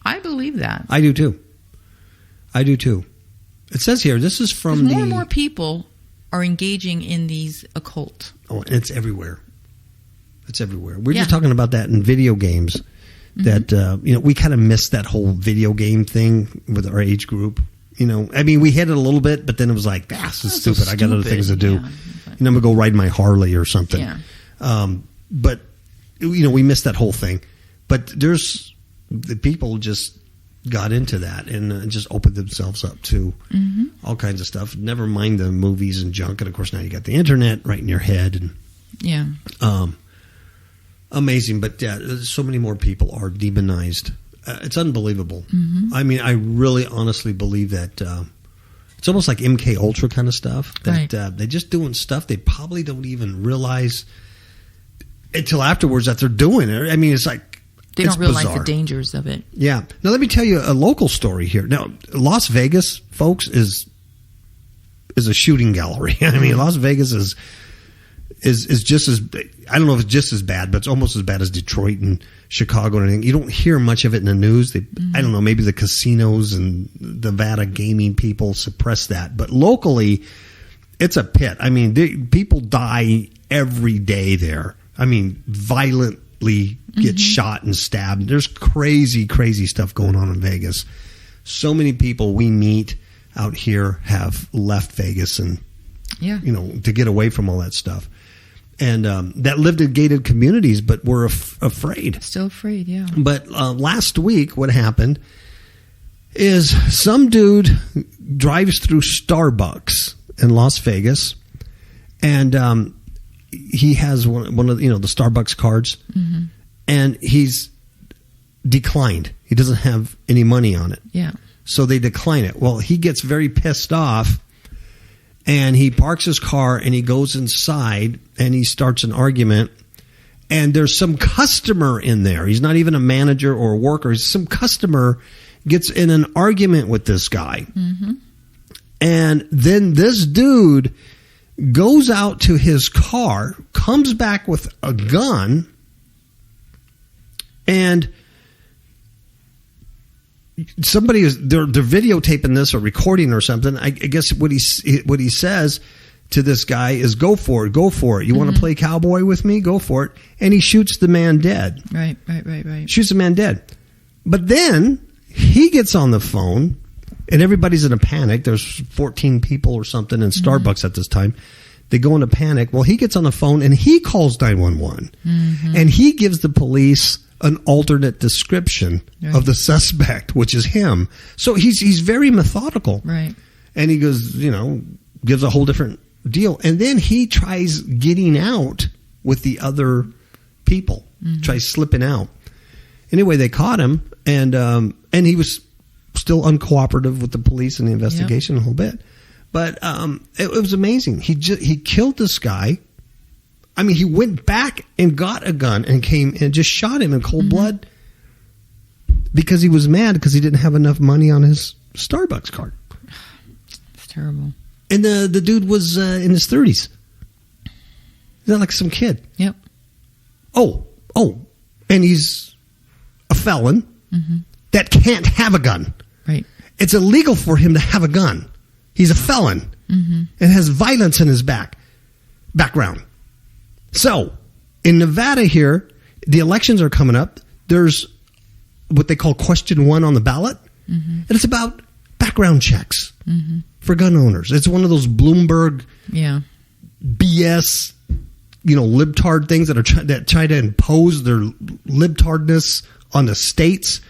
[SPEAKER 2] I believe that.
[SPEAKER 1] I do too. It says here, this is from
[SPEAKER 2] more and more people are engaging in these occult.
[SPEAKER 1] Oh, and it's everywhere. We're just talking about that in video games. That we kind of missed that whole video game thing with our age group. You know, I mean, we hit it a little bit, but then it was like, this is stupid. I got other things to do. Yeah. I'm gonna go ride my Harley or something.
[SPEAKER 2] Yeah.
[SPEAKER 1] But we missed that whole thing. But the people just got into that and just opened themselves up to all kinds of stuff. Never mind the movies and junk. And of course, now you got the internet right in your head. And
[SPEAKER 2] yeah.
[SPEAKER 1] Amazing, but yeah, so many more people are demonized. It's unbelievable. I mean, I really honestly believe that it's almost like MK Ultra kind of stuff. That they're just doing stuff they probably don't even realize until afterwards that they're doing it. I mean, it's like
[SPEAKER 2] they don't realize the dangers of it.
[SPEAKER 1] Yeah. Now let me tell you a local story here. Now, Las Vegas, folks, is a shooting gallery. I mean, Las Vegas is just as, I don't know if it's just as bad, but it's almost as bad as Detroit and Chicago and everything. You don't hear much of it in the news. I don't know, maybe the casinos and Nevada gaming people suppress that. But locally, it's a pit. I mean, people die every day there. I mean, violently get shot and stabbed. There's crazy, crazy stuff going on in Vegas. So many people we meet out here have left Vegas and, to get away from all that stuff. And that lived in gated communities, but were afraid.
[SPEAKER 2] Still afraid, yeah.
[SPEAKER 1] But last week, what happened is some dude drives through Starbucks in Las Vegas, and he has one of the Starbucks cards, and he's declined. He doesn't have any money on it.
[SPEAKER 2] Yeah.
[SPEAKER 1] So they decline it. Well, he gets very pissed off, and he parks his car, and he goes inside, and he starts an argument. And there's some customer in there. He's not even a manager or a worker. Some customer gets in an argument with this guy. And then this dude goes out to his car, comes back with a gun, and somebody is they're videotaping this or recording or something. I guess what he says to this guy is, go for it. You want to play cowboy with me? Go for it. And he shoots the man dead.
[SPEAKER 2] Right.
[SPEAKER 1] Shoots the man dead. But then he gets on the phone, and everybody's in a panic. There's 14 people or something in Starbucks at this time. They go into panic. Well, he gets on the phone, and he calls 911. And he gives the police an alternate description of the suspect, which is him. So he's very methodical.
[SPEAKER 2] Right.
[SPEAKER 1] And he goes, gives a whole different deal. And then he tries getting out with the other people, tries slipping out. Anyway, they caught him, and he was still uncooperative with the police and the investigation a whole bit. But it was amazing. He killed this guy. I mean, he went back and got a gun and came and just shot him in cold blood because he was mad because he didn't have enough money on his Starbucks card.
[SPEAKER 2] It's terrible.
[SPEAKER 1] And the dude was in his 30s. He's not like some kid.
[SPEAKER 2] Yep.
[SPEAKER 1] Oh, and he's a felon that can't have a gun.
[SPEAKER 2] Right.
[SPEAKER 1] It's illegal for him to have a gun. He's a felon and has violence in his background. So, in Nevada here, the elections are coming up. There's what they call question 1 on the ballot. And it's about background checks for gun owners. It's one of those Bloomberg BS, libtard things that try to impose their libtardness on the states.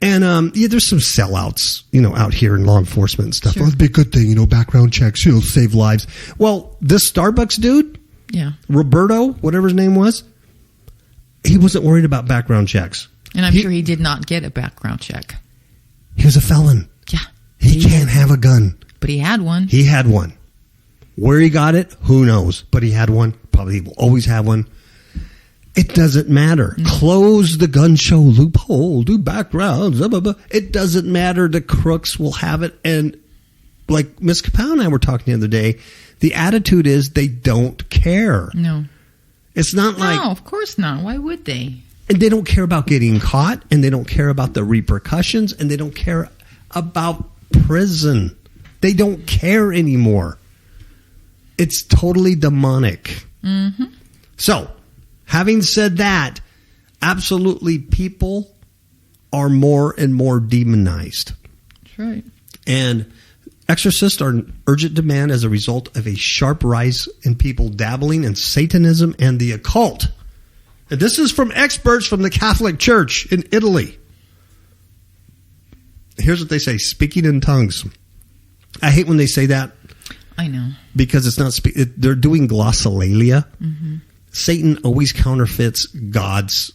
[SPEAKER 1] And there's some sellouts, out here in law enforcement and stuff.
[SPEAKER 2] Sure.
[SPEAKER 1] Oh, it'd be a good thing, background checks, save lives. Well, this Starbucks dude, Roberto, whatever his name was, he wasn't worried about background checks.
[SPEAKER 2] And I'm sure he did not get a background check.
[SPEAKER 1] He was a felon.
[SPEAKER 2] Yeah.
[SPEAKER 1] He can't have a gun.
[SPEAKER 2] But he had one.
[SPEAKER 1] He had one. Where he got it, who knows? But he had one. Probably will always have one. It doesn't matter. Close the gun show loophole. Do backgrounds. Blah, blah, blah. It doesn't matter. The crooks will have it. And like Miss KAPOW and I were talking the other day, the attitude is they don't care.
[SPEAKER 2] No.
[SPEAKER 1] It's not like...
[SPEAKER 2] No, of course not. Why would they?
[SPEAKER 1] And they don't care about getting caught, and they don't care about the repercussions, and they don't care about prison. They don't care anymore. It's totally demonic. So, having said that, absolutely people are more and more demonized.
[SPEAKER 2] That's right.
[SPEAKER 1] And exorcists are in urgent demand as a result of a sharp rise in people dabbling in Satanism and the occult. And this is from experts from the Catholic Church in Italy. Here's what they say, speaking in tongues. I hate when they say that.
[SPEAKER 2] I know.
[SPEAKER 1] Because it's not, they're doing glossolalia. Satan always counterfeits God's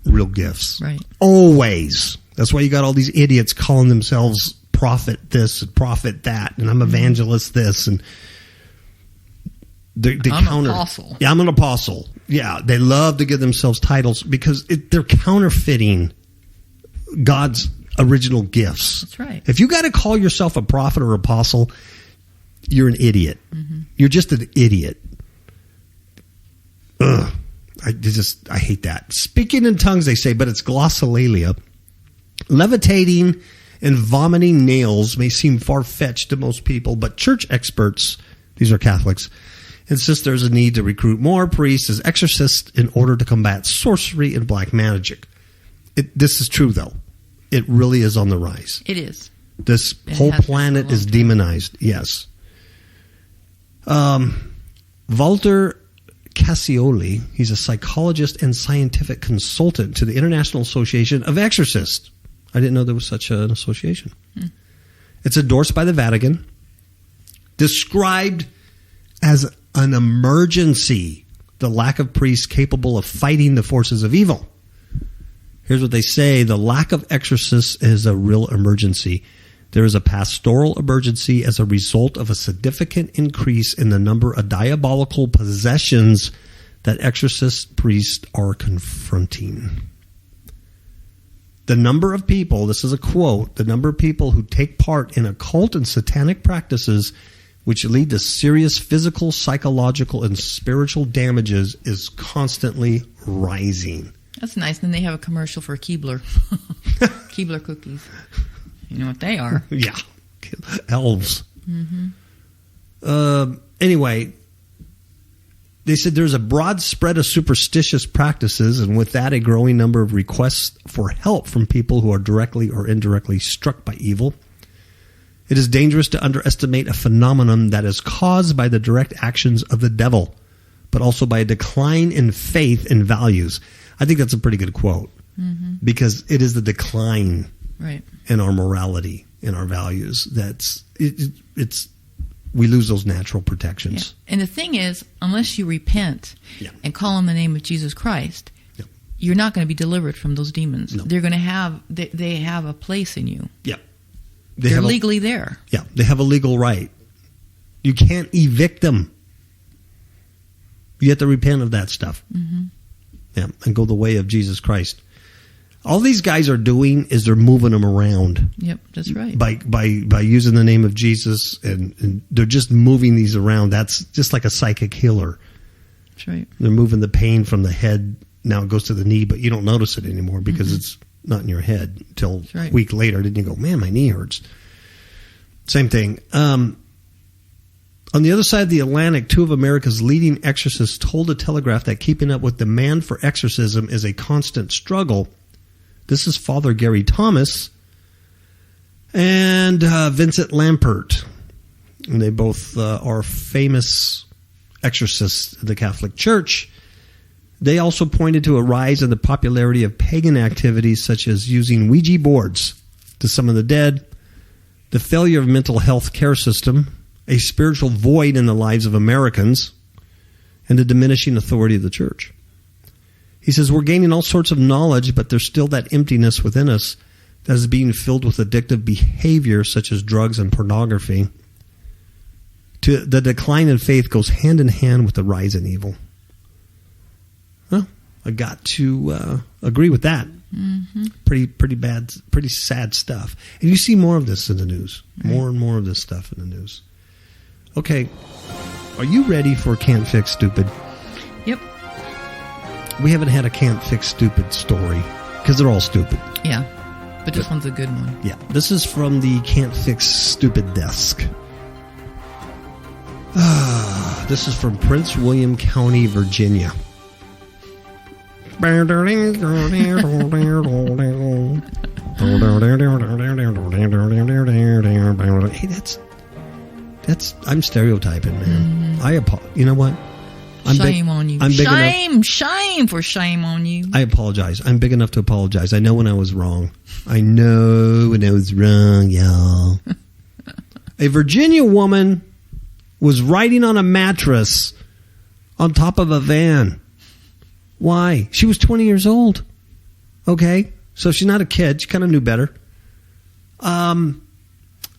[SPEAKER 1] real gifts.
[SPEAKER 2] Right.
[SPEAKER 1] Always. That's why you got all these idiots calling themselves prophet this and prophet that, and I'm evangelist this, and they
[SPEAKER 2] I'm an apostle.
[SPEAKER 1] Yeah, I'm an apostle. Yeah, they love to give themselves titles because they're counterfeiting God's original gifts.
[SPEAKER 2] That's right.
[SPEAKER 1] If you got to call yourself a prophet or apostle, you're an idiot. You're just an idiot. Ugh. I hate that. Speaking in tongues, they say, but it's glossolalia. Levitating and vomiting nails may seem far-fetched to most people, but church experts, these are Catholics, insists there's a need to recruit more priests as exorcists in order to combat sorcery and black magic. This is true, though. It really is on the rise.
[SPEAKER 2] It is.
[SPEAKER 1] This whole planet is demonized. Yes. Walter Cassioli, he's a psychologist and scientific consultant to the International Association of Exorcists. I didn't know there was such an association. It's endorsed by the Vatican, described as an emergency, the lack of priests capable of fighting the forces of evil. Here's what they say: the lack of exorcists is a real emergency. There is a pastoral emergency as a result of a significant increase in the number of diabolical possessions that exorcist priests are confronting. The number of people, this is a quote, the number of people who take part in occult and satanic practices which lead to serious physical, psychological, and spiritual damages is constantly rising.
[SPEAKER 2] That's nice. Then they have a commercial for Keebler. Keebler cookies. You know what they are.
[SPEAKER 1] Yeah. Elves. Anyway, they said there's a broad spread of superstitious practices, and with that, a growing number of requests for help from people who are directly or indirectly struck by evil. It is dangerous to underestimate a phenomenon that is caused by the direct actions of the devil, but also by a decline in faith and values. I think that's a pretty good quote, because it is the decline in our morality, in our values. We lose those natural protections.
[SPEAKER 2] Yeah. And the thing is, unless you repent and call on the name of Jesus Christ, you're not going to be delivered from those demons. No. They're going to have they have a place in you.
[SPEAKER 1] Yeah,
[SPEAKER 2] they're legally there.
[SPEAKER 1] Yeah, they have a legal right. You can't evict them. You have to repent of that stuff. Yeah, and go the way of Jesus Christ. All these guys are doing is they're moving them around.
[SPEAKER 2] Yep, that's right.
[SPEAKER 1] By using the name of Jesus, and they're just moving these around. That's just like a psychic healer.
[SPEAKER 2] That's right.
[SPEAKER 1] They're moving the pain from the head. Now it goes to the knee, but you don't notice it anymore because it's not in your head until a week later. Then you go, man, my knee hurts. Same thing. On the other side of the Atlantic, two of America's leading exorcists told the Telegraph that keeping up with demand for exorcism is a constant struggle. This is Father Gary Thomas and Vincent Lampert. And they both are famous exorcists of the Catholic Church. They also pointed to a rise in the popularity of pagan activities such as using Ouija boards to summon the dead, the failure of mental health care system, a spiritual void in the lives of Americans, and the diminishing authority of the church. He says, we're gaining all sorts of knowledge, but there's still that emptiness within us that is being filled with addictive behavior such as drugs and pornography. The decline in faith goes hand in hand with the rise in evil. Well, I got to agree with that. Pretty bad, pretty sad stuff. And you see more of this in the news. More and more of this stuff in the news. Okay, are you ready for Can't Fix Stupid?
[SPEAKER 2] Yep.
[SPEAKER 1] We haven't had a Can't Fix Stupid story because they're all stupid.
[SPEAKER 2] Yeah, but this one's a good one.
[SPEAKER 1] Yeah, this is from the Can't Fix Stupid desk. This is from Prince William County, Virginia. Hey, that's I'm stereotyping, man. You know what?
[SPEAKER 2] Shame on you. Shame on you.
[SPEAKER 1] I apologize. I'm big enough to apologize. I know when I was wrong. Y'all. A Virginia woman was riding on a mattress on top of a van. Why? She was 20 years old. Okay? So she's not a kid. She kind of knew better.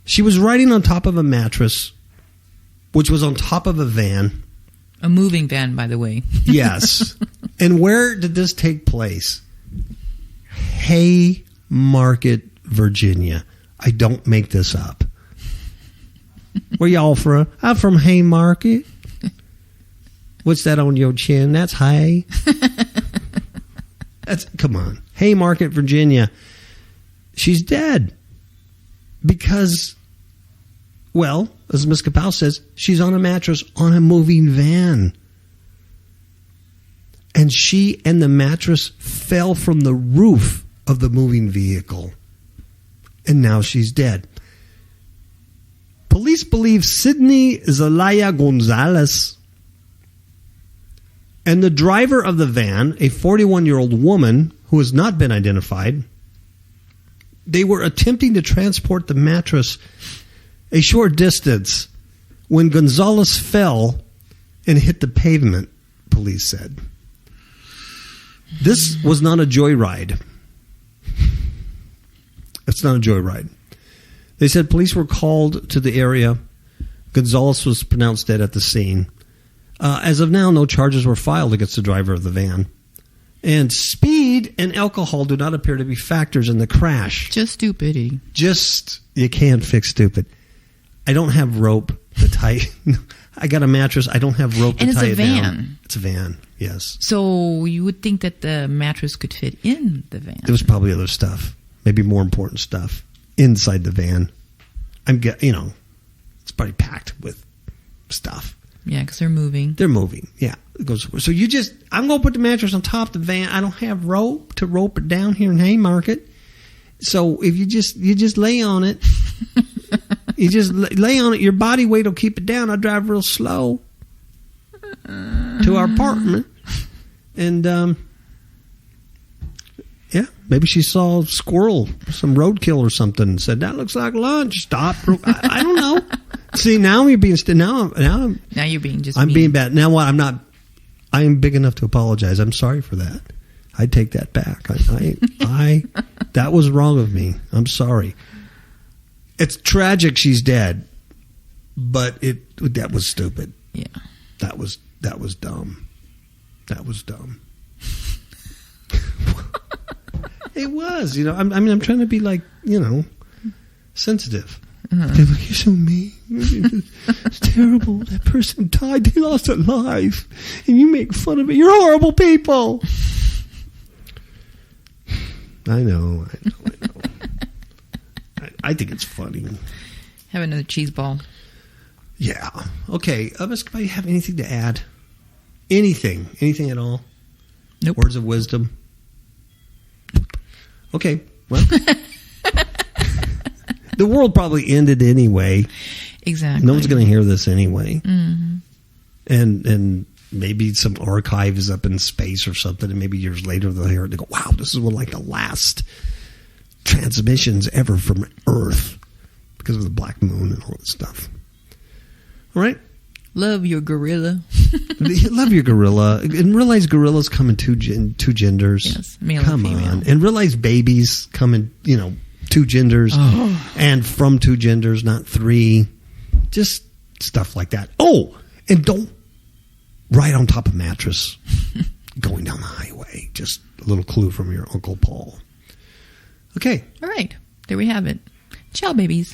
[SPEAKER 1] She was riding on top of a mattress, which was on top of a van.
[SPEAKER 2] A moving van, by the way.
[SPEAKER 1] Yes. And where did this take place? Haymarket, Virginia. I don't make this up. Where y'all from? I'm from Haymarket. What's that on your chin? That's hay. Come on. Haymarket, Virginia. She's dead. Because, well, as Ms. KAPOW says, she's on a mattress on a moving van. And she and the mattress fell from the roof of the moving vehicle. And now she's dead. Police believe Sydney Zelaya Gonzalez and the driver of the van, a 41-year-old woman who has not been identified, they were attempting to transport the mattress a short distance when Gonzalez fell and hit the pavement, police said. This was not a joyride. It's not a joyride. They said police were called to the area. Gonzalez was pronounced dead at the scene. As of now, no charges were filed against the driver of the van. And speed and alcohol do not appear to be factors in the crash.
[SPEAKER 2] Just stupidity.
[SPEAKER 1] You can't fix stupid. I don't have rope to tie. I got a mattress. I don't have rope to tie it down.
[SPEAKER 2] And
[SPEAKER 1] it's a van, yes.
[SPEAKER 2] So you would think that the mattress could fit in the van.
[SPEAKER 1] There was probably other stuff, maybe more important stuff, inside the van. It's probably packed with stuff.
[SPEAKER 2] Yeah, because they're moving.
[SPEAKER 1] They're moving, yeah. It goes. So I'm going to put the mattress on top of the van. I don't have rope to rope it down here in Haymarket. So if you just lay on it, you just lay on it, your body weight will keep it down. I drive real slow to our apartment. And, yeah, maybe she saw a squirrel, some roadkill or something, and said, that looks like lunch. Stop. I don't know. See, now you're being now you're being just I'm mean. Being bad. Now what? I am big enough to apologize. I'm sorry for that. I take that back. I that was wrong of me. I'm sorry. It's tragic she's dead, but that was stupid.
[SPEAKER 2] Yeah.
[SPEAKER 1] That was dumb. That was dumb. It was, I'm trying to be sensitive. They're like, you're so mean. It's terrible. That person died. They lost their life. And you make fun of it. You're horrible people. I know. I think it's funny.
[SPEAKER 2] Have another cheese ball.
[SPEAKER 1] Yeah. Okay. Ms. KAPOW, you have anything to add? Anything? Anything at all?
[SPEAKER 2] Nope.
[SPEAKER 1] Words of wisdom? Okay. Well, the world probably ended anyway.
[SPEAKER 2] Exactly.
[SPEAKER 1] No one's going to hear this anyway.
[SPEAKER 2] Mm-hmm.
[SPEAKER 1] And maybe some archive is up in space or something, and maybe years later they'll hear it and go, wow, this is one like the last transmissions ever from Earth because of the black moon and all that stuff. All right?
[SPEAKER 2] Love your gorilla.
[SPEAKER 1] Love your gorilla. And realize gorillas come in two genders.
[SPEAKER 2] Yes, male
[SPEAKER 1] come
[SPEAKER 2] and female.
[SPEAKER 1] on. And realize babies come in, two genders and from two genders, not three. Just stuff like that. Oh, and don't ride on top of a mattress going down the highway. Just a little clue from your Uncle Paul. Okay.
[SPEAKER 2] All right. There we have it. Ciao, babies.